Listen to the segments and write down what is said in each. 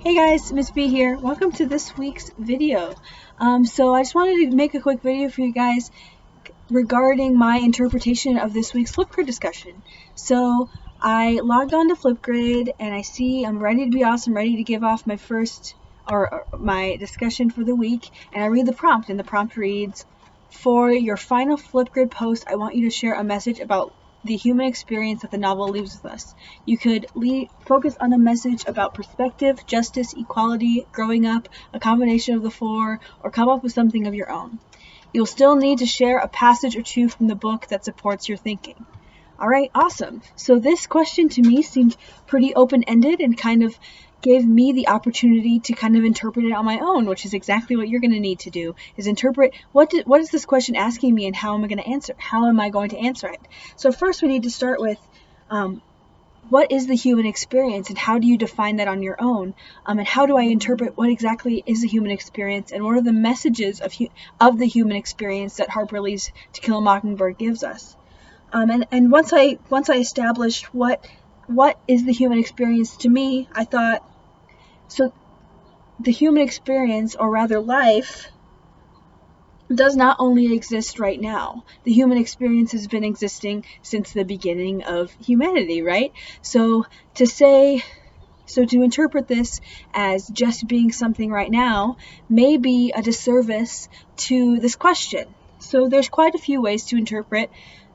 Hey guys, Miss B here. Welcome to this week's video. So I just wanted to make a quick video for you guys regarding my interpretation of this week's Flipgrid discussion. So I logged on to Flipgrid and I see I'm ready to be awesome, ready to give off my first or my discussion for the week, and I read the prompt, and the prompt reads, "For your final Flipgrid post, I want you to share a message about the human experience that the novel leaves with us. You could focus on a message about perspective, justice, equality, growing up, a combination of the four, or come up with something of your own. You'll still need to share a passage or two from the book that supports your thinking." All right, awesome. So this question to me seemed pretty open-ended and kind of gave me the opportunity to kind of interpret it on my own, which is exactly what you're going to need to do, is interpret what is this question asking me and how am I going to answer? How am I going to answer it? So first we need to start with what is the human experience and how do you define that on your own? And how do I interpret what exactly is the human experience and what are the messages of the human experience that Harper Lee's To Kill a Mockingbird gives us? And once I established what is the human experience to me, I thought, so the human experience, or rather life, does not only exist right now. The human experience has been existing since the beginning of humanity, right? So to interpret this as just being something right now may be a disservice to this question. So there's quite a few ways to interpret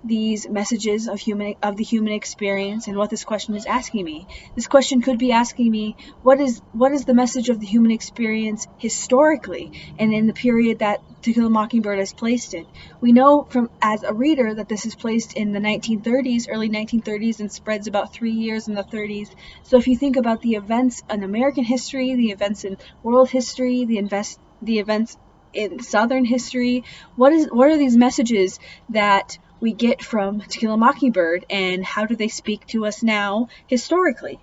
these messages of the human experience and what this question is asking me. This question could be asking me, what is the message of the human experience historically and in the period that To Kill a Mockingbird is placed in? We know from as a reader that this is placed in the 1930s, early 1930s, and spreads about 3 years in the 30s. So if you think about the events in American history, the events in world history, the events in Southern history, what are these messages that we get from To Kill a Mockingbird, and how do they speak to us now historically?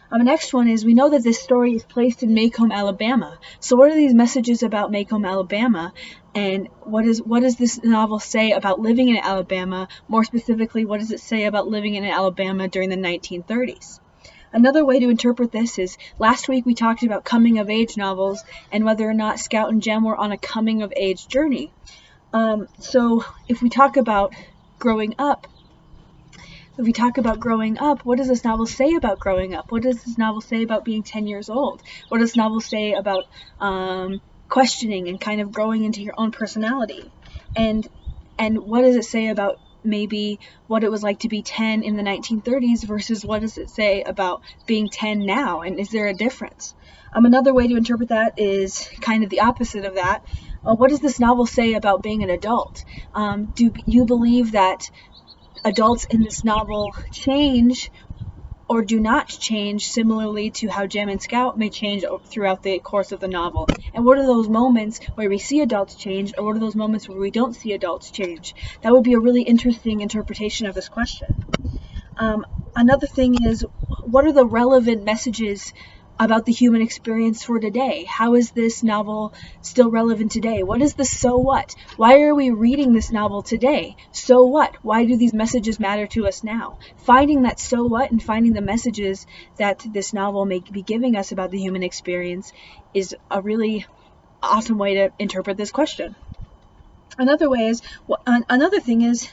The next one is, we know that this story is placed in Maycomb, Alabama. So what are these messages about Maycomb, Alabama? And what does this novel say about living in Alabama? More specifically, what does it say about living in Alabama during the 1930s? Another way to interpret this is, last week we talked about coming-of-age novels and whether or not Scout and Jem were on a coming-of-age journey. So if we talk about growing up, what does this novel say about growing up? What does this novel say about being 10 years old? What does this novel say about questioning and kind of growing into your own personality? And what does it say about maybe what it was like to be 10 in the 1930s versus what does it say about being 10 now? And is there a difference? Another way to interpret that is kind of the opposite of that. What does this novel say about being an adult? Do you believe that adults in this novel change or do not change similarly to how Jem and Scout may change throughout the course of the novel? And what are those moments where we see adults change, or what are those moments where we don't see adults change? That would be a really interesting interpretation of this question. Another thing is, what are the relevant messages about the human experience for today? How is this novel still relevant today? What is the so what? Why are we reading this novel today? So what? Why do these messages matter to us now? Finding that so what and finding the messages that this novel may be giving us about the human experience is a really awesome way to interpret this question. Another thing is,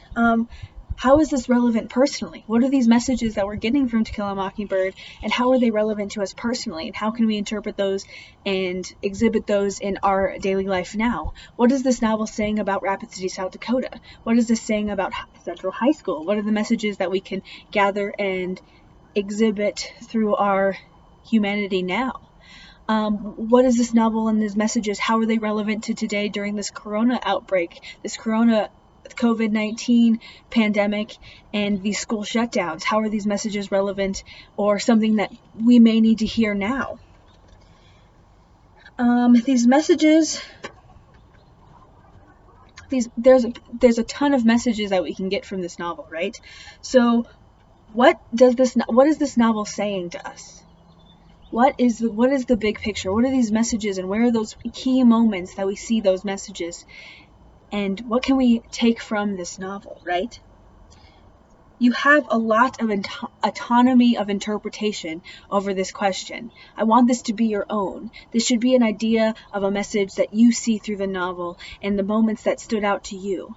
how is this relevant personally? What are these messages that we're getting from To Kill a Mockingbird, and how are they relevant to us personally? And how can we interpret those and exhibit those in our daily life now? What is this novel saying about Rapid City, South Dakota? What is this saying about Central High School? What are the messages that we can gather and exhibit through our humanity now? What is this novel and these messages, how are they relevant to today during this corona outbreak, this COVID-19 pandemic, and these school shutdowns? How are these messages relevant or something that we may need to hear now? These messages, there's a ton of messages that we can get from this novel, right? So what is this novel saying to us? What is the big picture? What are these messages, and where are those key moments that we see those messages? And what can we take from this novel, right? you have a lot of autonomy of interpretation over this question. I want this to be your own. This should be an idea of a message that you see through the novel and the moments that stood out to you.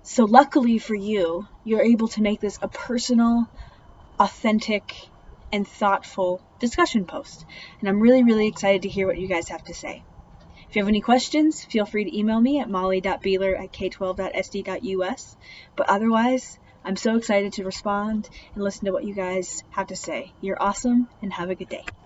So luckily for you, you're able to make this a personal, authentic, and thoughtful discussion post. And I'm really, really excited to hear what you guys have to say. If you have any questions, feel free to email me at molly.boehler@k12.sd.us. But otherwise, I'm so excited to respond and listen to what you guys have to say. You're awesome, and have a good day.